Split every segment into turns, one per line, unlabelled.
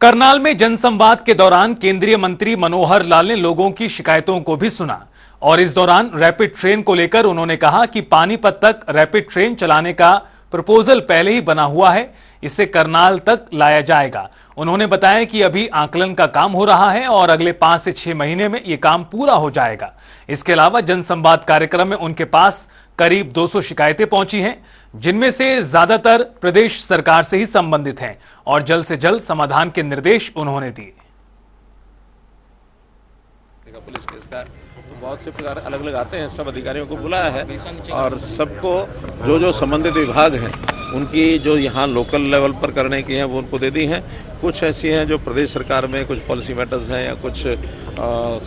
करनाल में जनसंवाद के दौरान केंद्रीय मंत्री मनोहर लाल ने लोगों की शिकायतों को भी सुना और इस दौरान रैपिड ट्रेन को लेकर उन्होंने कहा कि पानीपत तक रैपिड ट्रेन चलाने का प्रपोजल पहले ही बना हुआ है, इसे करनाल तक लाया जाएगा। उन्होंने बताया कि अभी आकलन का काम हो रहा है और अगले 5 से 6 महीने में यह काम पूरा हो जाएगा। इसके अलावा जनसंवाद कार्यक्रम में उनके पास करीब 200 शिकायतें पहुंची हैं, जिनमें से ज्यादातर प्रदेश सरकार से ही संबंधित हैं और जल्द से जल्द समाधान के निर्देश उन्होंने दिए।
पुलिस केस का तो बहुत से प्रकार अलग अलग आते हैं, सब अधिकारियों को बुलाया है और सबको जो संबंधित विभाग हैं उनकी जो यहाँ लोकल लेवल पर करने की हैं वो उनको दे दी हैं। कुछ ऐसी हैं जो प्रदेश सरकार में कुछ पॉलिसी मैटर्स हैं या कुछ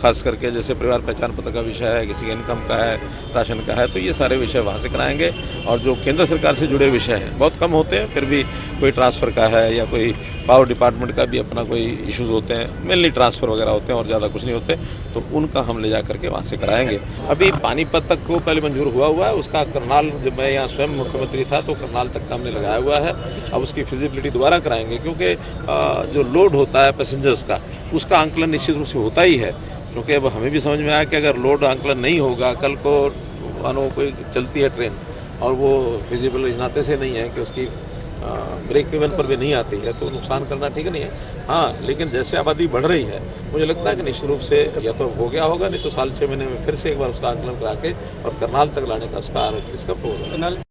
खास करके जैसे परिवार पहचान पत्र का विषय है, किसी के इनकम का है, राशन का है, तो ये सारे विषय वहाँ से कराएंगे। और जो केंद्र सरकार से जुड़े विषय हैं बहुत कम होते हैं, फिर भी कोई ट्रांसफ़र का है या कोई पावर डिपार्टमेंट का भी अपना कोई इश्यूज़ होते हैं, मेनली ट्रांसफ़र वगैरह होते हैं और ज़्यादा कुछ नहीं होते, तो उनका हम ले जा करके वहाँ से कराएंगे। अभी पानीपत तक को पहले मंजूर हुआ है, उसका करनाल, जब मैं यहाँ स्वयं मुख्यमंत्री था तो करनाल तक का हमने लगाया हुआ है। अब उसकी फिजिबिलिटी दोबारा कराएंगे, क्योंकि जो लोड होता है पैसेंजर्स का, उसका आंकलन निश्चित रूप से होता ही है। क्योंकि अब हमें भी समझ में आया कि अगर लोड आंकलन नहीं होगा, कल को मानो कोई चलती है ट्रेन और वो फिजिबल इस नाते से नहीं है कि उसकी ब्रेक इवन पर भी नहीं आती है, तो नुकसान करना ठीक नहीं है। हाँ, लेकिन जैसे आबादी बढ़ रही है, मुझे लगता है कि निश्चित रूप से या तो हो गया होगा, नहीं तो साल 6 महीने में फिर से एक बार उसका आंकलन करा के और करनाल तक लाने का उसका इसका प्रोग्राम।